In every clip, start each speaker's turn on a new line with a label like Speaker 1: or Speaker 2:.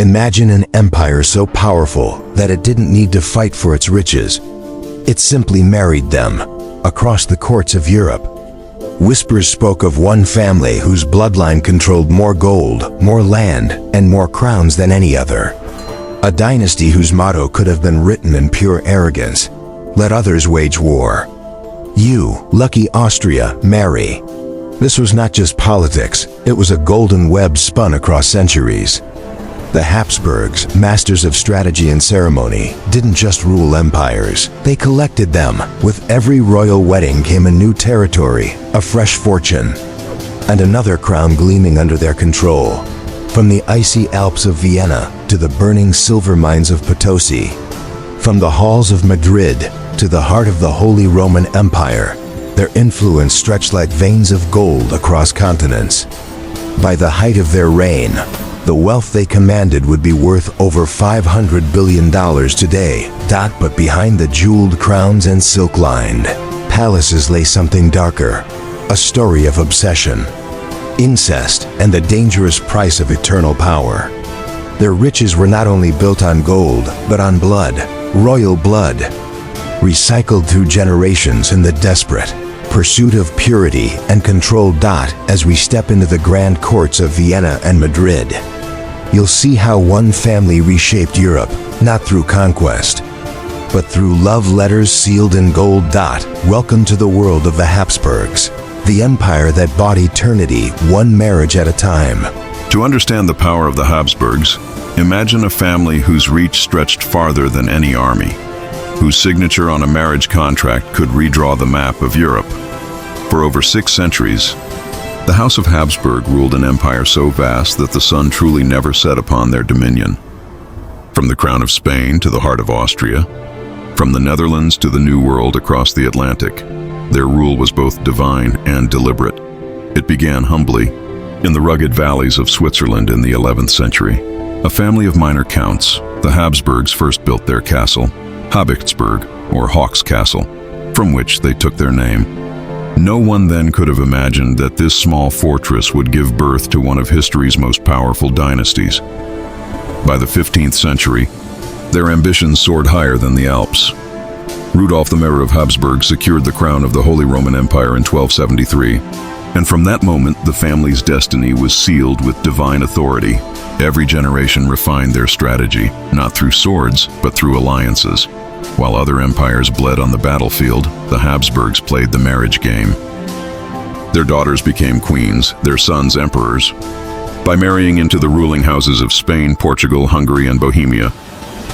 Speaker 1: Imagine an empire so powerful that it didn't need to fight for its riches. It simply married them across the courts of Europe. Whispers spoke of one family whose bloodline controlled more gold, more land, and more crowns than any other. A dynasty whose motto could have been written in pure arrogance: let others wage war. You, lucky Austria, marry. This was not just politics, it was a golden web spun across centuries. The Habsburgs, masters of strategy and ceremony, didn't just rule empires, they collected them. With every royal wedding came a new territory, a fresh fortune, and another crown gleaming under their control. From the icy Alps of Vienna to the burning silver mines of Potosi, from the halls of Madrid to the heart of the Holy Roman Empire, their influence stretched like veins of gold across continents. By the height of their reign, the wealth they commanded would be worth over $500 billion today. But behind the jeweled crowns and silk-lined palaces lay something darker, a story of obsession, incest, and the dangerous price of eternal power. Their riches were not only built on gold, but on blood, royal blood, recycled through generations in the desperate pursuit of purity and control. As we step into the grand courts of Vienna and Madrid, you'll see how one family reshaped Europe, not through conquest, but through love letters sealed in gold. Welcome to the world of the Habsburgs, the empire that bought eternity one marriage at a time.
Speaker 2: To understand the power of the Habsburgs, imagine a family whose reach stretched farther than any army, whose signature on a marriage contract could redraw the map of Europe. For over 6 centuries, the House of Habsburg ruled an empire so vast that the sun truly never set upon their dominion. From the crown of Spain to the heart of Austria, from the Netherlands to the New World across the Atlantic, their rule was both divine and deliberate. It began humbly, in the rugged valleys of Switzerland in the 11th century. A family of minor counts, the Habsburgs first built their castle, Habsburg, or Hawk's Castle, from which they took their name. No one then could have imagined that this small fortress would give birth to one of history's most powerful dynasties. By the 15th century, their ambitions soared higher than the Alps. Rudolf the Mayor of Habsburg secured the crown of the Holy Roman Empire in 1273, and from that moment the family's destiny was sealed with divine authority. Every generation refined their strategy, not through swords, but through alliances. While other empires bled on the battlefield, the Habsburgs played the marriage game. Their daughters became queens, their sons emperors. By marrying into the ruling houses of Spain, Portugal, Hungary, and Bohemia,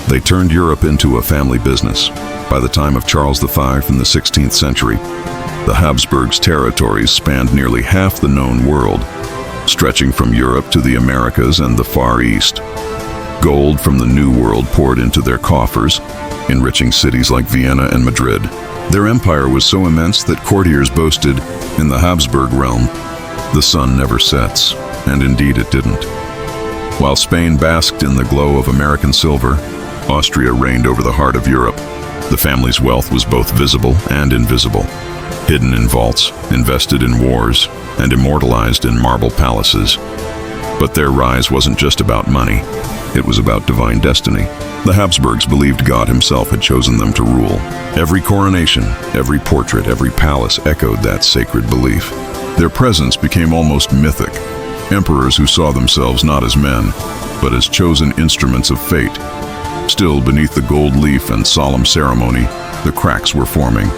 Speaker 2: they turned Europe into a family business. By the time of Charles V in the 16th century, the Habsburgs' territories spanned nearly half the known world, stretching from Europe to the Americas and the Far East. Gold from the New World poured into their coffers, enriching cities like Vienna and Madrid. Their empire was so immense that courtiers boasted, in the Habsburg realm, the sun never sets, and indeed it didn't. While Spain basked in the glow of American silver, Austria reigned over the heart of Europe. The family's wealth was both visible and invisible, hidden in vaults, invested in wars, and immortalized in marble palaces. But their rise wasn't just about money. It was about divine destiny. The Habsburgs believed God himself had chosen them to rule. Every coronation, every portrait, every palace echoed that sacred belief. Their presence became almost mythic. Emperors who saw themselves not as men, but as chosen instruments of fate. Still, beneath the gold leaf and solemn ceremony, the cracks were forming.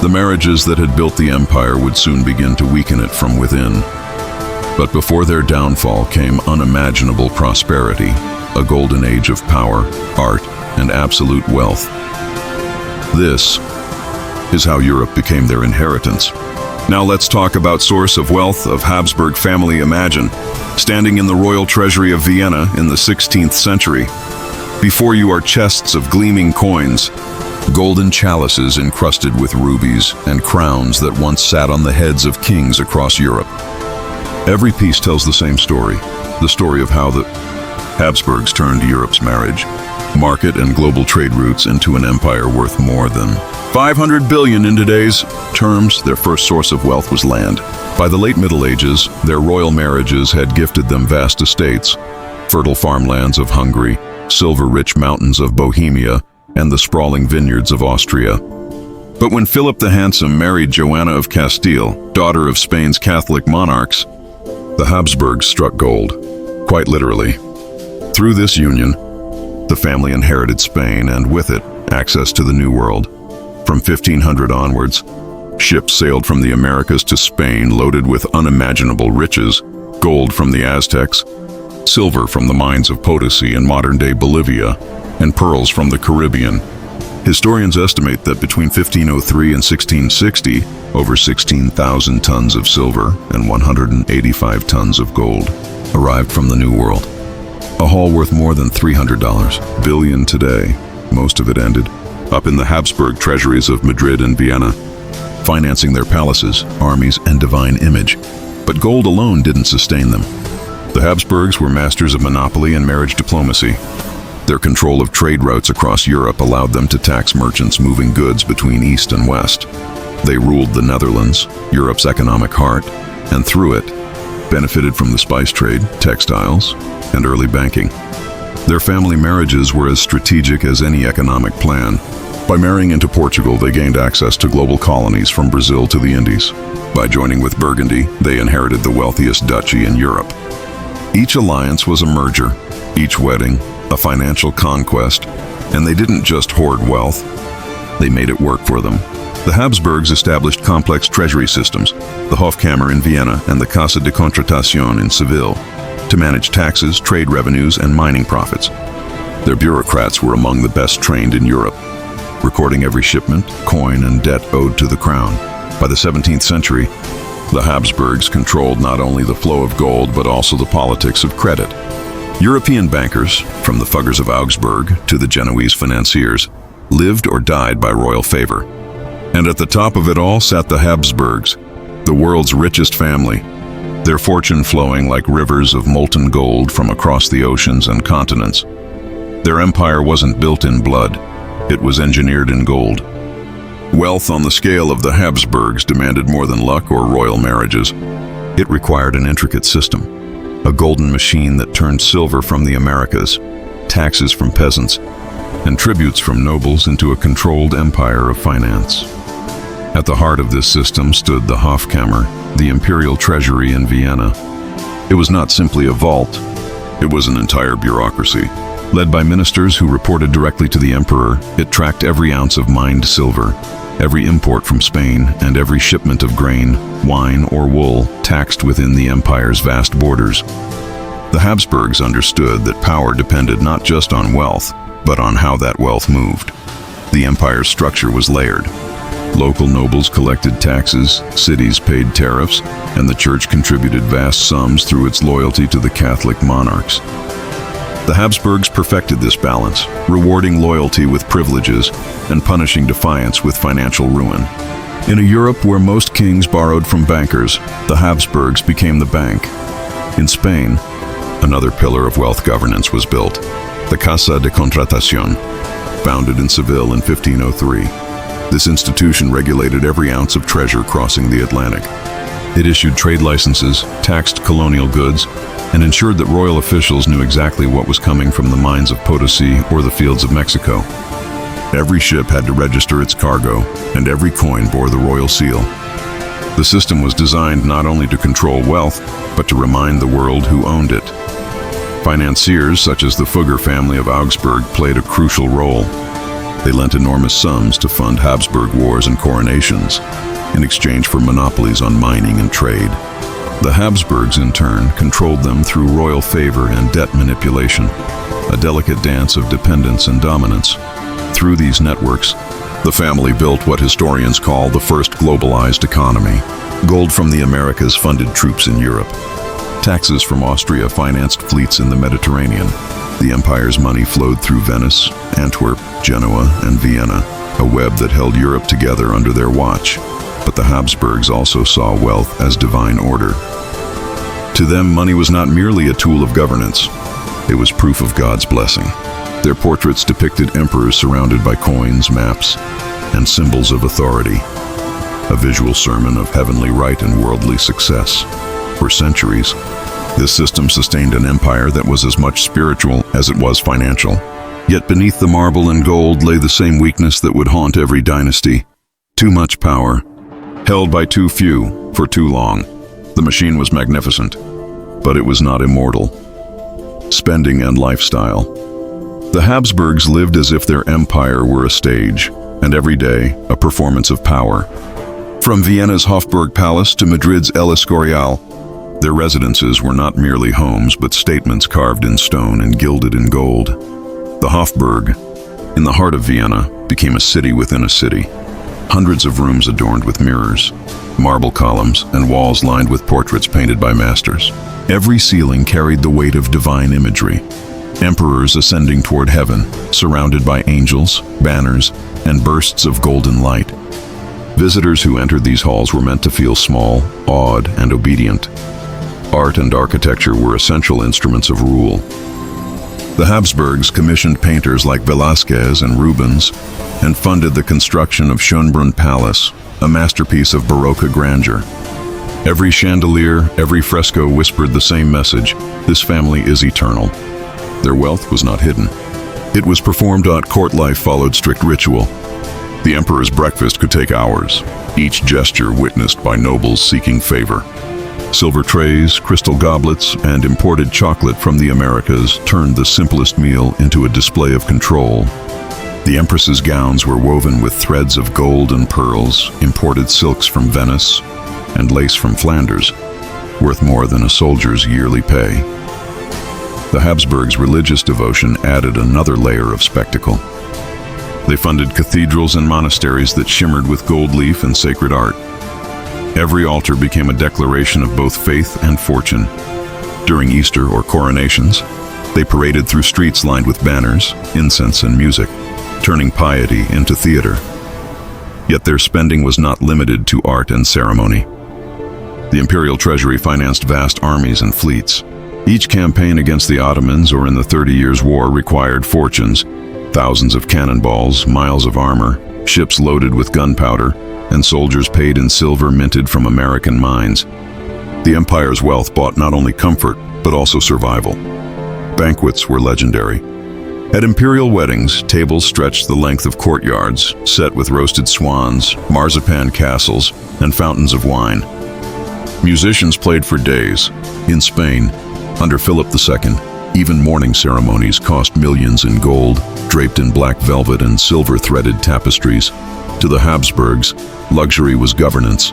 Speaker 2: The marriages that had built the empire would soon begin to weaken it from within. But before their downfall came unimaginable prosperity, a golden age of power, art, and absolute wealth. This is how Europe became their inheritance. Now let's talk about source of wealth of Habsburg family. Imagine standing in the royal treasury of Vienna in the 16th century. Before you are chests of gleaming coins, golden chalices encrusted with rubies, and crowns that once sat on the heads of kings across Europe. Every piece tells the same story, the story of how the Habsburgs turned Europe's marriage, market, and global trade routes into an empire worth more than 500 billion in today's terms. Their first source of wealth was land. By the late Middle Ages, their royal marriages had gifted them vast estates, fertile farmlands of Hungary, silver-rich mountains of Bohemia, and the sprawling vineyards of Austria. But when Philip the Handsome married Joanna of Castile, daughter of Spain's Catholic monarchs, the Habsburgs struck gold, quite literally. Through this union, the family inherited Spain and with it, access to the New World. From 1500 onwards, ships sailed from the Americas to Spain loaded with unimaginable riches, gold from the Aztecs, silver from the mines of Potosi in modern-day Bolivia, and pearls from the Caribbean. Historians estimate that between 1503 and 1660, over 16,000 tons of silver and 185 tons of gold arrived from the New World. A haul worth more than $300 billion today. Most of it ended up in the Habsburg treasuries of Madrid and Vienna, financing their palaces, armies, and divine image. But gold alone didn't sustain them. The Habsburgs were masters of monopoly and marriage diplomacy. Their control of trade routes across Europe allowed them to tax merchants moving goods between East and West. They ruled the Netherlands, Europe's economic heart, and through it, benefited from the spice trade, textiles, and early banking. Their family marriages were as strategic as any economic plan. By marrying into Portugal, they gained access to global colonies from Brazil to the Indies. By joining with Burgundy, they inherited the wealthiest duchy in Europe. Each alliance was a merger, each wedding a financial conquest, and they didn't just hoard wealth, they made it work for them. The Habsburgs established complex treasury systems, the Hofkammer in Vienna and the Casa de Contratación in Seville, to manage taxes, trade revenues, and mining profits. Their bureaucrats were among the best trained in Europe, recording every shipment, coin, and debt owed to the crown. By the 17th century, the Habsburgs controlled not only the flow of gold but also the politics of credit. European bankers, from the Fuggers of Augsburg to the Genoese financiers, lived or died by royal favor. And at the top of it all sat the Habsburgs, the world's richest family, their fortune flowing like rivers of molten gold from across the oceans and continents. Their empire wasn't built in blood, it was engineered in gold. Wealth on the scale of the Habsburgs demanded more than luck or royal marriages. It required an intricate system. A golden machine that turned silver from the Americas, taxes from peasants, and tributes from nobles into a controlled empire of finance. At the heart of this system stood the Hofkammer, the imperial treasury in Vienna. It was not simply a vault, it was an entire bureaucracy. Led by ministers who reported directly to the emperor, it tracked every ounce of mined silver, every import from Spain, and every shipment of grain, wine, or wool taxed within the empire's vast borders. The Habsburgs understood that power depended not just on wealth, but on how that wealth moved. The empire's structure was layered. Local nobles collected taxes, cities paid tariffs, and the church contributed vast sums through its loyalty to the Catholic monarchs. The Habsburgs perfected this balance, rewarding loyalty with privileges and punishing defiance with financial ruin. In a Europe where most kings borrowed from bankers, the Habsburgs became the bank. In Spain, another pillar of wealth governance was built, the Casa de Contratación, founded in Seville in 1503. This institution regulated every ounce of treasure crossing the Atlantic. It issued trade licenses, taxed colonial goods, and ensured that royal officials knew exactly what was coming from the mines of Potosi or the fields of Mexico. Every ship had to register its cargo, and every coin bore the royal seal. The system was designed not only to control wealth, but to remind the world who owned it. Financiers such as the Fugger family of Augsburg played a crucial role. They lent enormous sums to fund Habsburg wars and coronations, in exchange for monopolies on mining and trade. The Habsburgs, in turn, controlled them through royal favor and debt manipulation, a delicate dance of dependence and dominance. Through these networks, the family built what historians call the first globalized economy. Gold from the Americas funded troops in Europe. Taxes from Austria financed fleets in the Mediterranean. The empire's money flowed through Venice, Antwerp, Genoa, and Vienna, a web that held Europe together under their watch. But the Habsburgs also saw wealth as divine order. To them, money was not merely a tool of governance. It was proof of God's blessing. Their portraits depicted emperors surrounded by coins, maps, and symbols of authority, a visual sermon of heavenly right and worldly success. For centuries, This system sustained an empire that was as much spiritual as it was financial. Yet beneath the marble and gold lay the same weakness that would haunt every dynasty. Too much power, held by too few for too long. The machine was magnificent, but it was not immortal. Spending and lifestyle. The Habsburgs lived as if their empire were a stage, and every day a performance of power. From Vienna's Hofburg Palace to Madrid's El Escorial, their residences were not merely homes but statements carved in stone and gilded in gold. The Hofburg, in the heart of Vienna, became a city within a city. Hundreds of rooms adorned with mirrors, marble columns, and walls lined with portraits painted by masters. Every ceiling carried the weight of divine imagery. Emperors ascending toward heaven, surrounded by angels, banners, and bursts of golden light. Visitors who entered these halls were meant to feel small, awed, and obedient. Art and architecture were essential instruments of rule. The Habsburgs commissioned painters like Velázquez and Rubens and funded the construction of Schönbrunn Palace, a masterpiece of Baroque grandeur. Every chandelier, every fresco whispered the same message: this family is eternal. Their wealth was not hidden. It was performed. Court life followed strict ritual. The emperor's breakfast could take hours, each gesture witnessed by nobles seeking favor. Silver trays, crystal goblets, and imported chocolate from the Americas turned the simplest meal into a display of control. The empress's gowns were woven with threads of gold and pearls, imported silks from Venice, and lace from Flanders, worth more than a soldier's yearly pay. The Habsburgs' religious devotion added another layer of spectacle. They funded cathedrals and monasteries that shimmered with gold leaf and sacred art. Every altar became a declaration of both faith and fortune. During Easter or coronations, they paraded through streets lined with banners, incense, and music, turning piety into theater. Yet their spending was not limited to art and ceremony. The imperial treasury financed vast armies and fleets. Each campaign against the Ottomans or in the 30 Years' War required fortunes: thousands of cannonballs, miles of armor, ships loaded with gunpowder, and soldiers paid in silver minted from American mines. The empire's wealth bought not only comfort, but also survival. Banquets were legendary. At imperial weddings, tables stretched the length of courtyards, set with roasted swans, marzipan castles, and fountains of wine. Musicians played for days. In Spain, under Philip II, even mourning ceremonies cost millions in gold, draped in black velvet and silver-threaded tapestries. To the Habsburgs, luxury was governance.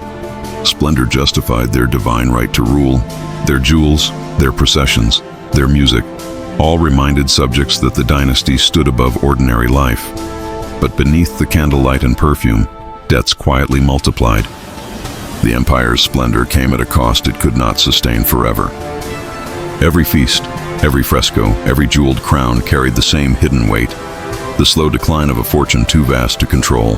Speaker 2: Splendor justified their divine right to rule. Their jewels, their processions, their music, all reminded subjects that the dynasty stood above ordinary life. But beneath the candlelight and perfume, debts quietly multiplied. The empire's splendor came at a cost it could not sustain forever. Every feast, every fresco, every jeweled crown carried the same hidden weight: the slow decline of a fortune too vast to control.